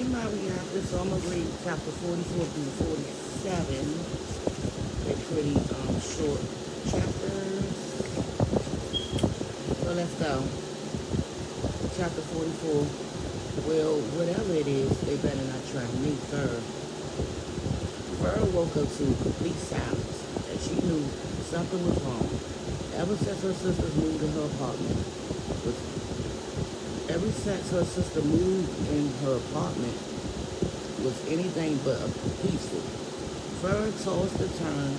in my reactor, so I'm gonna read chapter 44 through 47. They're pretty short chapters. So let's go. Chapter 44. Well, whatever it is, they better not try to meet Fur. Fur woke up to complete silence, and she knew something was wrong. Ever since her sisters moved in her apartment, was ever since her sister moved in her apartment was anything but peaceful. Fur tossed and turned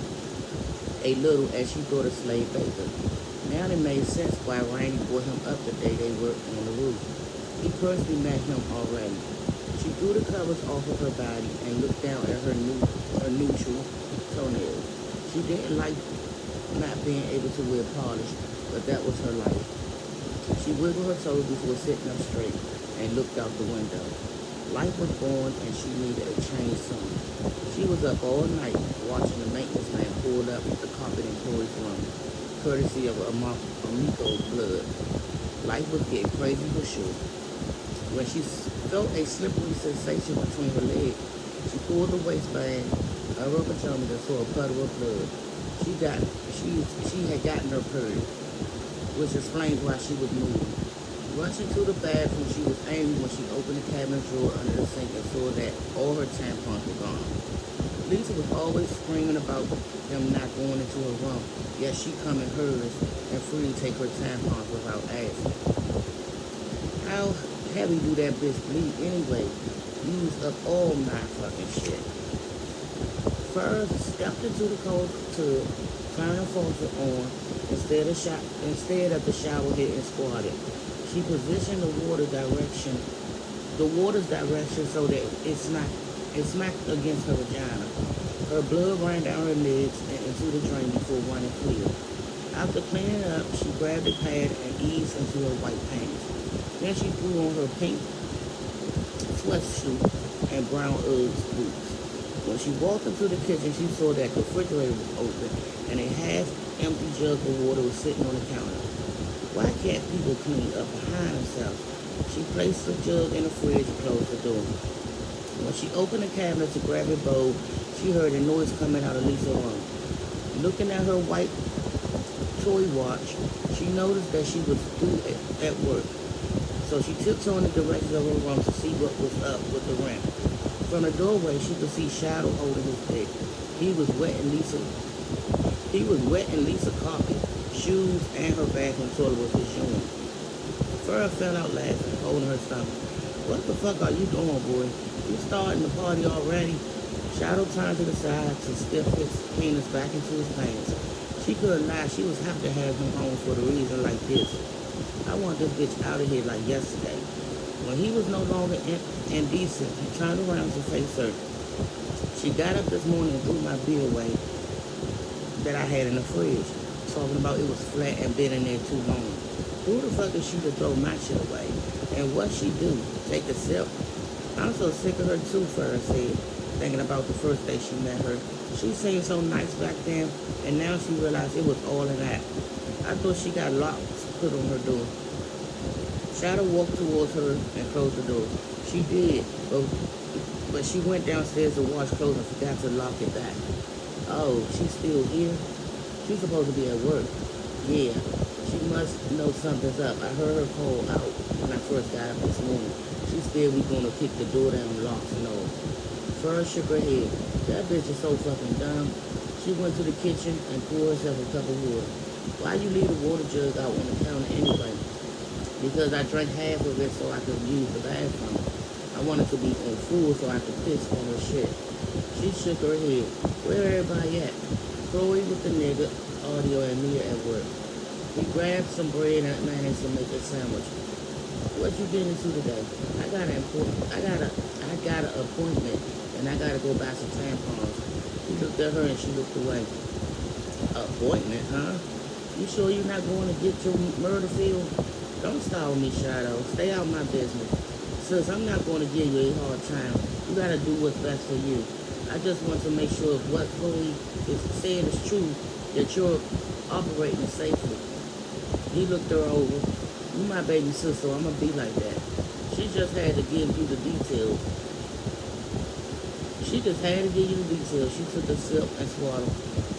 a little as she thought of Slave Baker. Now it made sense why Randy brought him up the day they were on the roof. He personally met him already. She threw the covers off of her body and looked down at her neutral toenails. She didn't like not being able to wear polish, but that was her life. She wiggled her toes before sitting up straight and looked out the window. Life was born and she needed a change soon. She was up all night watching the maintenance man pull up the carpet in Corey's room, courtesy of Amico's blood. Life was getting crazy for sure. When she felt a slippery sensation between her legs, she pulled the waistband of her pajamas and saw a puddle of blood. She had gotten her period, which explains why she was moving. Rushing to the bathroom, she was angry when she opened the cabinet drawer under the sink and saw that all her tampons were gone. Lisa was always screaming about them not going into her room, yet she come in hers and freely take her tampons without asking. How heavy do that bitch bleed anyway? Used up all my fucking shit. First, stepped into the cold tub, turned the faucet on instead of the shower head and squatted. She positioned the water's direction so that it smacked against her vagina. Her blood ran down her legs and into the drain before running clear. After cleaning up, she grabbed the pad and eased into her white pants. Then she threw on her pink sweatsuit and brown Uggs boots. When she walked into the kitchen, she saw that the refrigerator was open and a half-empty jug of water was sitting on the counter. Why can't people clean up behind themselves? She placed the jug in the fridge and closed the door. When she opened the cabinet to grab a bowl, she heard a noise coming out of Lisa's room. Looking at her white toy watch, she noticed that she was due at work. So she tiptoed in the direction of her room to see what was up with the rent. From the doorway, she could see Shadow holding his dick. He was wetting Lisa's carpet, shoes, and her bathroom toilet with his urine. Fur fell out laughing, holding her stomach. What the fuck are you doing, boy? You starting the party already? Shadow turned to the side to stiff his penis back into his pants. She couldn't lie. She was happy to have him home for the reason like this. I want this bitch out of here like yesterday. When he was no longer indecent, he turned around to face her. She got up this morning and threw my beer away that I had in the fridge, talking about it was flat and been in there too long. Who the fuck is she to throw my shit away? And what she do? Take a sip? I'm so sick of her too, Farrah said, thinking about the first day she met her. She seemed so nice back then, and now she realized it was all in that. I thought she got locks put on her door. Shadow walked towards her and closed the door. She did, but she went downstairs to wash clothes and forgot to lock it back. Oh, she's still here? She's supposed to be at work. Yeah, she must know something's up. I heard her call out when I first got up this morning. She said we gonna kick the door down, locks and all. Fur shook her head. That bitch is so fucking dumb. She went to the kitchen and poured herself a cup of water. Why you leave the water jug out on the counter anyway? Because I drank half of it so I could use the bathroom. I wanted to be on full so I could piss on her shit. She shook her head. Where everybody at? Chloe with the nigga, Audio, and Mia at work. We grabbed some bread and mayonnaise to make a sandwich. What you getting into today? I got an appointment and I gotta go buy some tampons. He looked at her and she looked away. Appointment, huh? You sure you're not going to get your murder field? Don't stall me, Shadow. Stay out of my business. Sis, I'm not going to give you a hard time. You got to do what's best for you. I just want to make sure if what Chloe is saying is true, that you're operating safely. He looked her over. You my baby sister, so I'm going to be like that. She just had to give you the details. She just had to give you the details. She took a sip and swallowed.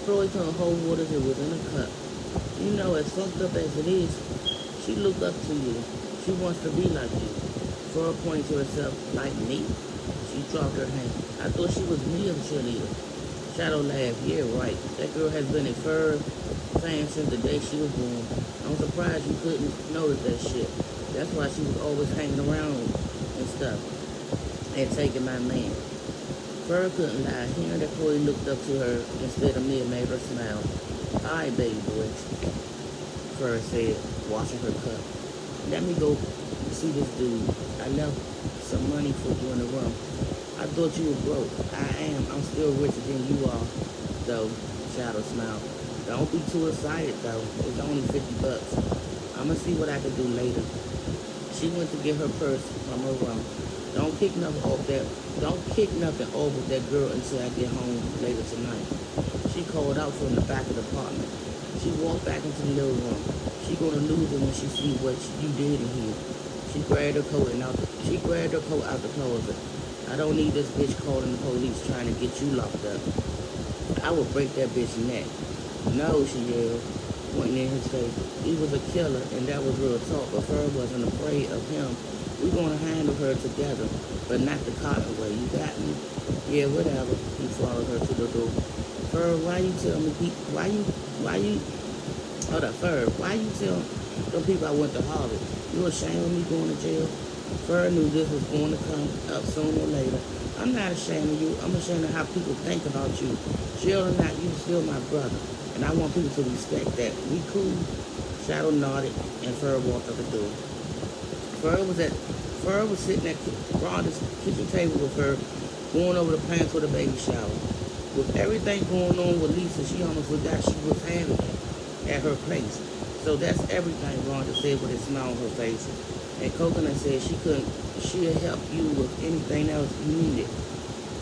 Chloe couldn't hold water that was in a cup. You know, as fucked up as it is, she looked up to you. She wants to be like you. Flora pointed to herself, like me. She dropped her hand. I thought she was me a cheerleader. Shadow laughed. Yeah, right. That girl has been a fur fan since the day she was born. I'm surprised you couldn't notice that shit. That's why she was always hanging around and stuff and taking my man. Fur couldn't lie. Hearing that Chloe looked up to her instead of me made her smile. All right, baby boy, Fur said, washing her cup. Let me go see this dude. I left some money for you in the room. I thought you were broke. I am. I'm still richer than you are, though. Shadow smiled. Don't be too excited, though. It's only $50. I'ma see what I can do later. She went to get her purse from her room. Don't kick nothing off that. Don't kick nothing off with that girl until I get home later tonight. She called out from the back of the apartment. She walked back into the living room. She gonna lose it when she see what you did in here. She grabbed her coat out the closet. I don't need this bitch calling the police trying to get you locked up. I will break that bitch's neck. No, she yelled, pointing in his face. He was a killer, and that was real talk, but Fur wasn't afraid of him. We're gonna handle her together, but not the cotton way. You got me? Yeah, whatever. He followed her to the door. Fur, why you tell me, hold up, Fur, why you tell them people I went to Harvard? You ashamed of me going to jail? Fur knew this was going to come up sooner or later. I'm not ashamed of you. I'm ashamed of how people think about you. Jail or not, you still my brother. And I want people to respect that. We cool? Shadow nodded, and Fur walked up the door. Fur was sitting at Rhonda's kitchen table with her, going over the plans for the baby shower. With everything going on with Lisa, she almost forgot she was having it at her place. So that's everything, Rhonda said with a smile on her face. And Coconut said she'll help you with anything else you needed.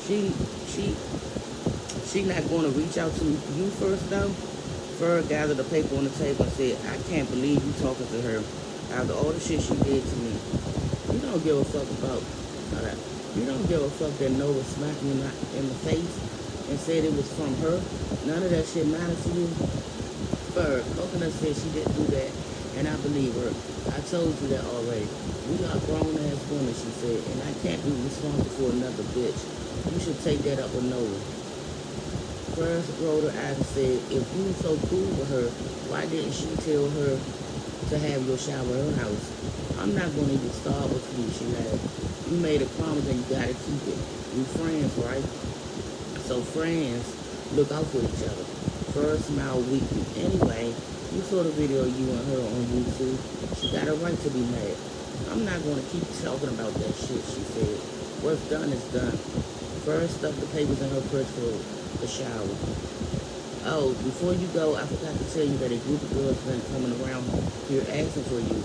She not going to reach out to you first, though? Fur gathered the paper on the table and said, I can't believe you talking to her after all the shit she did to me. You don't give a fuck about, you don't give a fuck that Nova smacked me in the face and said it was from her. None of that shit matters to you. Fur, Coconut said she didn't do that, and I believe her. I told you that already. We are grown-ass women, she said, and I can't be responsible for another bitch. You should take that up with Nova. Fur rolled her eyes and said, if you were so cool with her, why didn't she tell her to have your shower at her house? I'm not going to even start with you, she laughed. You made a promise and you got to keep it. We friends, right? So friends look out for each other. Fur smiled weakly. Anyway, you saw the video of you and her on YouTube. She got a right to be mad. I'm not going to keep talking about that shit, she said. What's done is done. Fur stuffed the papers in her purse for the shower. Oh, before you go, I forgot to tell you that a group of girls has been coming around here asking for you.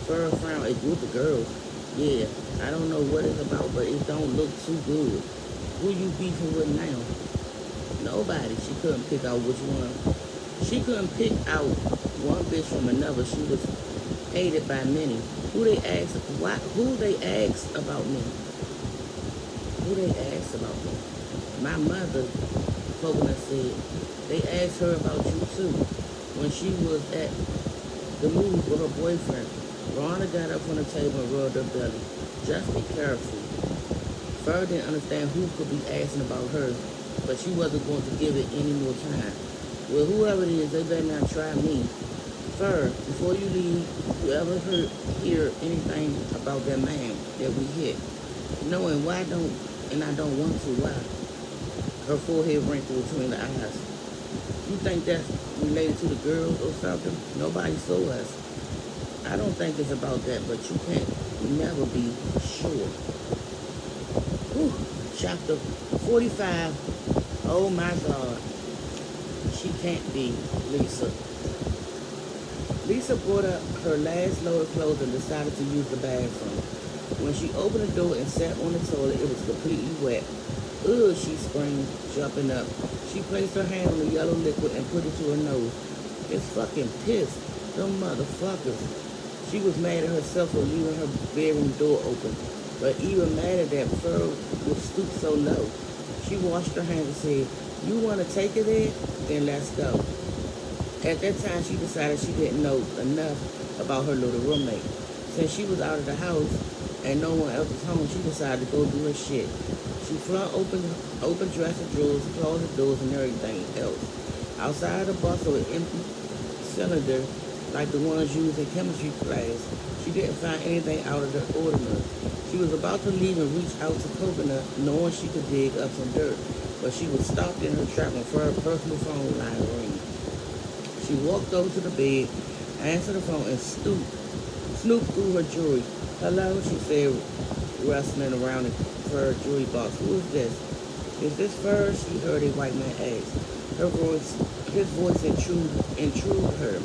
Fur frowned. A group of girls? Yeah, I don't know what it's about, but it don't look too good. Who you beefing with now? Nobody. She couldn't pick out which one. She couldn't pick out one bitch from another. She was hated by many. Who they asked about me? Who they asked about me? My mother, Coconut said, they asked her about you too. When she was at the movie with her boyfriend, Rhonda got up from the table and rubbed her belly. Just be careful. Fur didn't understand who could be asking about her, but she wasn't going to give it any more time. Well, whoever it is, they better not try me. Fur, before you leave, you ever hear anything about that man that we hit? No, and I don't want to. Why? Her forehead wrinkled between the eyes. You think that's related to the girls or something? Nobody saw us. I don't think it's about that, but you can't never be sure. Whew. Chapter 45. Oh my God. She can't be Lisa. Lisa brought up her last load of clothes and decided to use the bathroom. When she opened the door and sat on the toilet, it was completely wet. Ugh, she screamed, jumping up. She placed her hand on the yellow liquid and put it to her nose. It's fucking piss. Them motherfuckers. She was mad at herself for leaving her bedroom door open, but even madder that Fur would stoop so low. She washed her hands and said, "You want to take it there? Then let's go." At that time, she decided she didn't know enough about her little roommate. Since she was out of the house and no one else was home, she decided to go do her shit. She flung open dresser drawers, closet doors, and everything else. Outside the bustle of empty cylinder like the ones used in chemistry class, she didn't find anything out of the ordinary. She was about to leave and reach out to Coconut, knowing she could dig up some dirt, but she was stopped in her track when her personal phone line rang. She walked over to the bed, answered the phone, and snooped through her jewelry. "Hello," she said, rustling around her jewelry box. "Who is this?" "Is this Fur?" she heard a white man ask. His voice intruded her.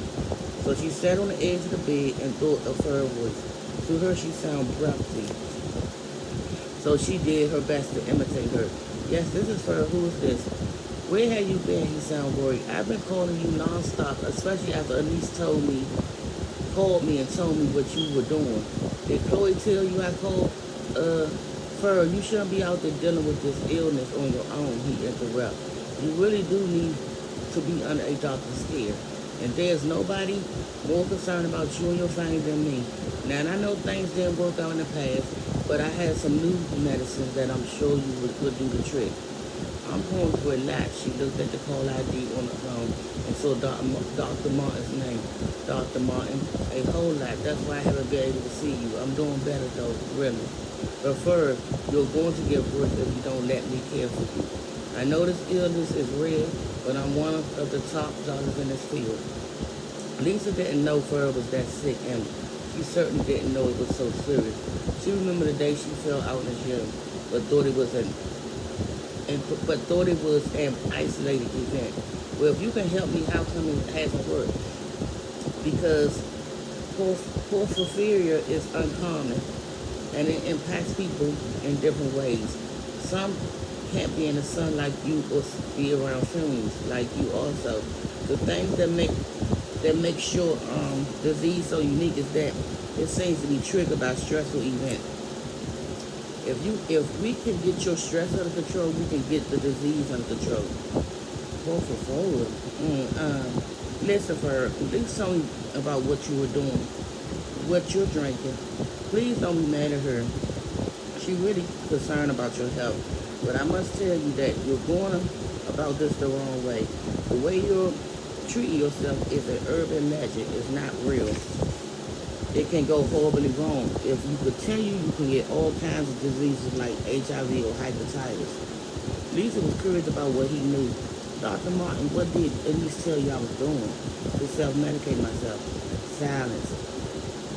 So she sat on the edge of the bed and thought of her voice. To her, she sounded breathy. So she did her best to imitate her. "Yes, this is Fur. Who is this?" "Where have you been?" He sounded worried. "I've been calling you nonstop, especially after Elise called me and told me what you were doing." "Did Chloe tell you I called?" Fur, you shouldn't be out there dealing with this illness on your own," he interrupted. "You really do need to be under a doctor's care. And there's nobody more concerned about you and your family than me. Now, and I know things didn't work out in the past, but I had some new medicines that I'm sure you would do the trick." "I'm going to relax." She looked at the call ID on the phone and saw Dr. Martin's name. "Dr. Martin, a whole lot. That's why I haven't been able to see you. I'm doing better, though, really. But first, you're going to get worse if you don't let me care for you. I know this illness is rare, but I'm one of the top doctors in this field." Lisa didn't know Fur was that sick, and she certainly didn't know it was so serious. She remembered the day she fell out in the gym, but thought it was an isolated event. "Well, if you can help me, how come it hasn't worked?" "Because porphyria is uncommon, and it impacts people in different ways. Some can't be in the sun like you or be around fumes like you also. The things that make sure disease so unique is that it seems to be triggered by stressful events. If we can get your stress under control, we can get the disease under control." Porphyria. Listen, Fur, please tell me about what you were doing, what you're drinking. Please don't be mad at her. She really concerned about your health. But I must tell you that you're going about this the wrong way. The way you're treating yourself is an urban legend. It's not real. It can go horribly wrong. If you continue, you can get all kinds of diseases like HIV or hepatitis. Lisa was curious about what he knew. "Dr. Martin, what did Elise tell you I was doing?" "To self-medicate myself." Silence.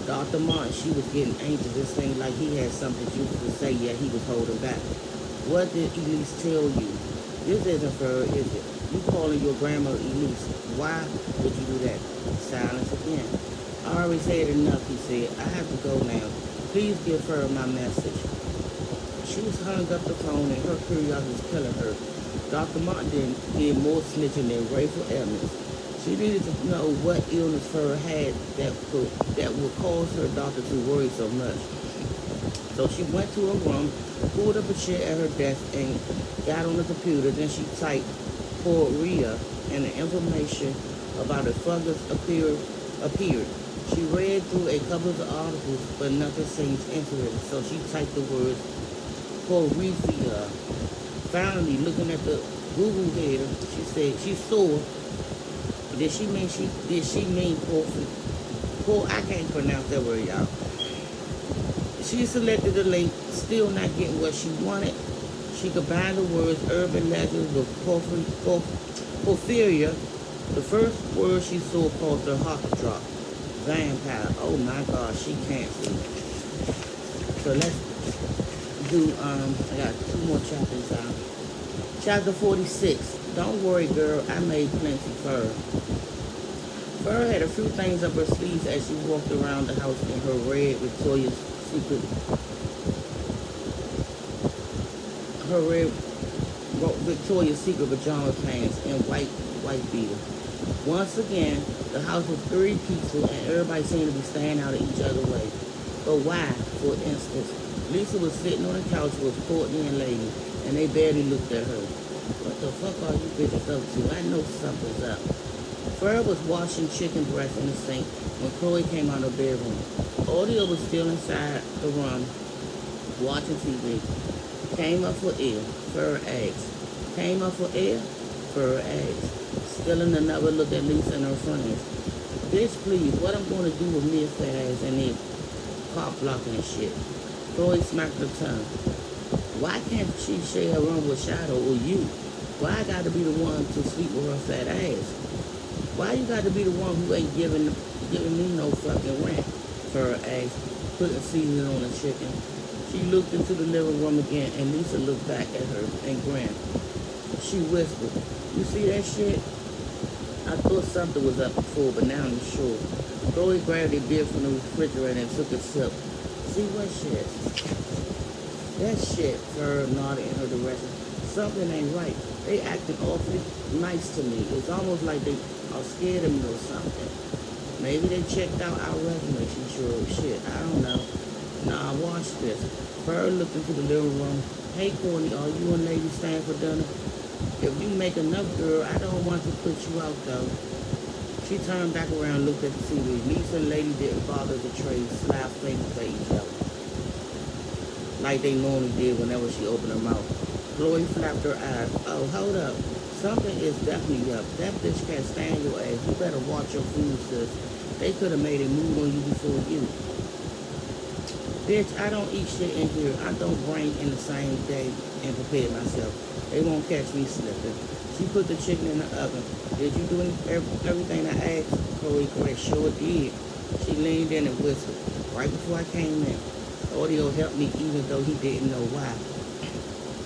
Dr. Martin, she was getting anxious. It seemed like he had something juicy to say, yet he was holding back. "What did Elise tell you?" "This isn't Fur, is it? You calling your grandmother Elise. Why would you do that?" Silence again. "I already said enough," he said. "I have to go now. Please give her my message." She was hung up the phone and her curiosity was killing her. Dr. Martin did more snitching than Rachel Evans. She needed to know what illness Fur had that would cause her doctor to worry so much. So she went to her room, pulled up a chair at her desk, and got on the computer. Then she typed porphyria, and the information about the fungus appeared. She read through a couple of articles, but nothing seemed interesting. So she typed the words porphyria. Finally, looking at the Google header, she said she saw. Did she mean porphyria? I can't pronounce that word, y'all. She selected the link, still not getting what she wanted. She combined the words urban legends with porphyria. The first word she saw caused her heart to drop. Vampire. Oh my God, she can't see. So let's do, I got 2 more chapters out. Chapter 46. Don't worry, girl, I made plenty Fur. Fur had a few things up her sleeves as she walked around the house in her red Victoria's Secret pajama pants and white beater. Once again, the house was very peaceful and everybody seemed to be staying out of each other's way. But why, for instance? Lisa was sitting on the couch with Courtney and Lady, and and they barely looked at her. What the fuck are you bitches up to? I know something's up. Fur was washing chicken breast in the sink when Chloe came out of the bedroom. Audio was still inside the room watching TV. Came up for air, Fur asked. Came up for air, Fur asked. Stealing another look at Lisa and her friends. Bitch, please, what I'm going to do with me a fat ass and then pop blocking and shit. Chloe smacked her tongue. Why can't she share a room with Shadow or you? Why I got to be the one to sleep with her fat ass? Why you got to be the one who ain't giving me no fucking rent? Fur asked, putting seasoning on the chicken. She looked into the living room again, and Lisa looked back at her and grinned. She whispered, you see that shit? I thought something was up before, but now I'm sure. Chloe grabbed a beer from the refrigerator and took a sip. See what shit? That shit, Fur nodded in her direction. Something ain't right. They acting awfully nice to me. It's almost like they are scared of me or something. Maybe they checked out our resume. She sure shit. I don't know. Nah, watch this. Fur looked into the living room. Hey, Courtney, are you and lady staying for dinner? If you make enough, girl, I don't want to put you out, though. She turned back around and looked at the TV. Lisa and Lady didn't bother to trade sly fingers at each other, like they normally did whenever she opened her mouth. Chloe flapped her eyes. Oh, hold up. Something is definitely up. That bitch can't stand your ass. You better watch your food, sis. They could have made a move on you before you. Bitch, I don't eat shit in here. I don't bring in the same day and prepare myself. They won't catch me slipping. She put the chicken in the oven. Did you do everything I asked? Chloe Gray sure did. She leaned in and whispered, right before I came in. Audio helped me even though he didn't know why.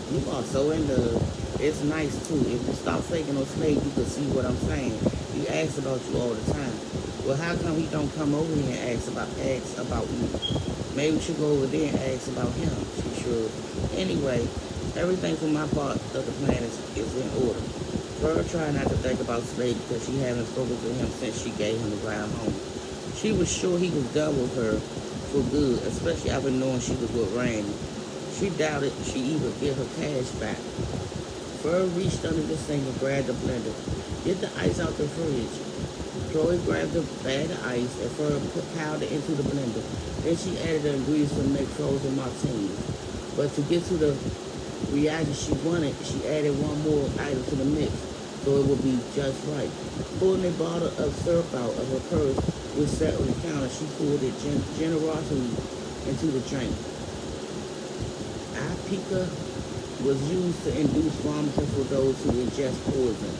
You are so in love. It's nice too. If you stop faking on Slade, you can see what I'm saying. He asks about you all the time. Well, how come he don't come over here and ask about me? Maybe we should go over there and ask about him. She should. Anyway, everything from my part of the plan is in order. Fur tried not to think about Slade because she hadn't spoken to him since she gave him the ride home. She was sure he was done with her for good, especially after knowing she was with Randy. She doubted she even get her cash back. Fur reached under the sink and grabbed the blender. Get the ice out the fridge. Chloe grabbed the bag of ice and Fur piled it into the blender. Then she added the ingredients to make frozen martinis. But to get to the reaction she wanted, she added one more item to the mix so it would be just right. Pulling a bottle of syrup out of her purse, which sat on the counter, she poured it generously into the drink. Ipecac was used to induce vomiting for those who ingest poison.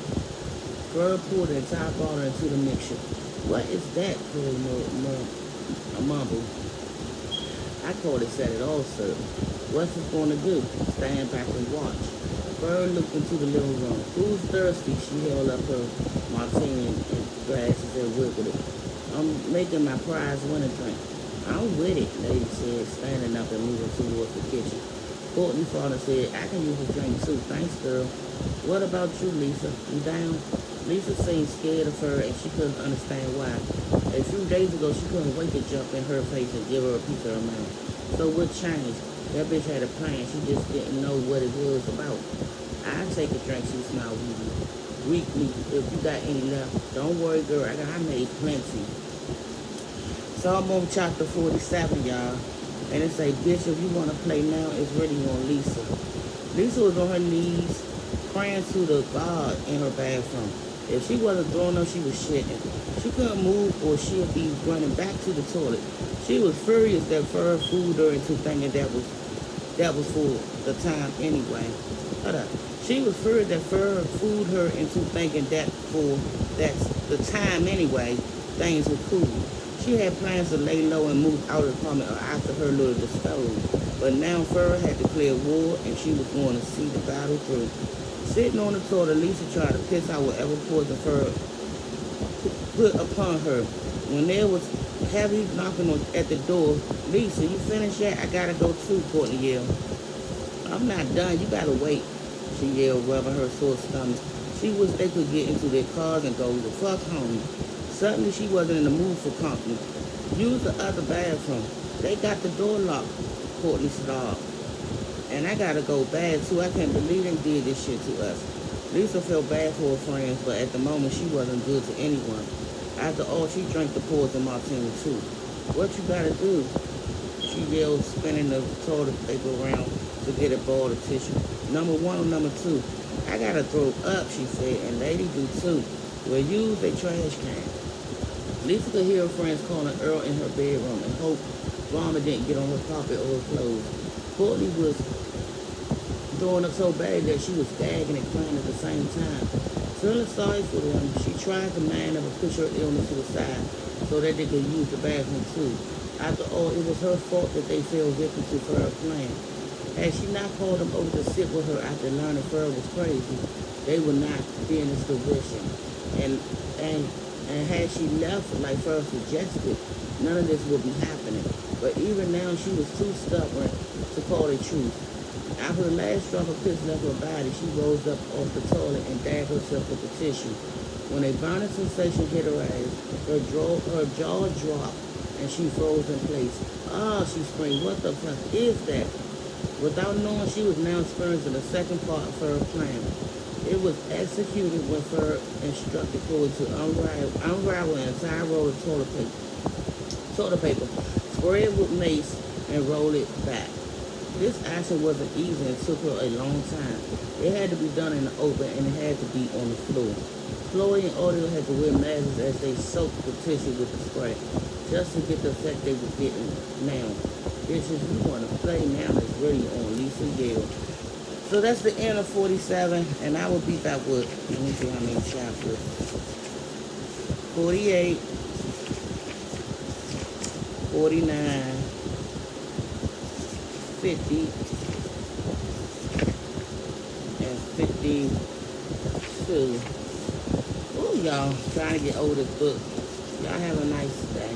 Fur poured the entire bottle into the mixture. What is that? Chloe mumbled. I call it set it all, sir. What's it going to do? Stand back and watch. Fur looked into the living room. Who's thirsty? She held up her martini and glasses and wiggled it. I'm making my prize winner drink. I'm with it, Lady said, standing up and moving towards the kitchen. Courtney father said, I can use a drink too. Thanks, girl. What about you, Lisa? You down? Lisa seemed scared of her and she couldn't understand why. A few days ago, she couldn't wait to jump in her face and give her a piece of her mind. So what changed? That bitch had a plan. She just didn't know what it was about. I'll take a drink, she smiled weakly. If you got any left, don't worry, girl. I made plenty. So I'm on chapter 47, y'all. And it say, bitch, if you want to play now, it's really on Lisa. Lisa was on her knees, praying to the God in her bathroom. If she wasn't throwing up, she was shitting. She couldn't move or she'd be running back to the toilet. She was furious that Fur fooled her into thinking that was for the time anyway. Hold up. She was furious that Fur fooled her into thinking that's the time anyway, things were cool. She had plans to lay low and move out of the apartment after her little disposal. But now Fur had declared war and she was going to see the battle through. Sitting on the toilet, Lisa tried to piss out whatever poison Fur put upon her. When there was heavy knocking at the door, Lisa, you finished yet? I gotta go too, Courtney yelled. I'm not done, you gotta wait, she yelled, rubbing her sore stomach. She wished they could get into their cars and go the fuck home. Suddenly, she wasn't in the mood for company. Use the other bathroom. They got the door locked, Courtney snarled. And I gotta go bad too. I can't believe they did this shit to us. Lisa felt bad for her friends, but at the moment she wasn't good to anyone. After all, she drank the poison martini too. What you gotta do? She yelled, spinning the toilet paper around to get a ball of tissue. Number one or number two? I gotta throw up, she said, and lady do too. We'll use a trash can. Lisa could hear her friends calling Earl in her bedroom and hope Vomit didn't get on her carpet or her clothes. Courtney was throwing up so bad that she was gagging and crying at the same time. Feeling sorry for them, she tried to man up and push her illness to the side so that they could use the bathroom too. After all, it was her fault that they fell victim to her plan. Had she not called them over to sit with her after learning Fur was crazy, they would not be in this position. And and and had she left like Fur suggested, none of this would be happening. But even now, she was too stubborn to call the truth. After the last drop of piss left her body, she rose up off the toilet and dabbed herself with the tissue. When a burning sensation hit her eyes, her jaw dropped and she froze in place. Ah, she screamed, what the fuck is that? Without knowing, she was now experiencing the second part of her plan. It was executed when Fur instructed Chloe to unravel an entire roll of toilet paper, spray it with mace, and roll it back. This action wasn't easy and took her a long time. It had to be done in the open and it had to be on the floor. Chloe and Audio had to wear masks as they soaked the tissue with the spray, just to get the effect they were getting now. Bitches, you want to play now is really on Lisa Yale. So that's the end of 47, and I will be back with, let me see how many chapters. 48, 49, 50, and 52. Oh, y'all, trying to get over this book. Y'all have a nice day.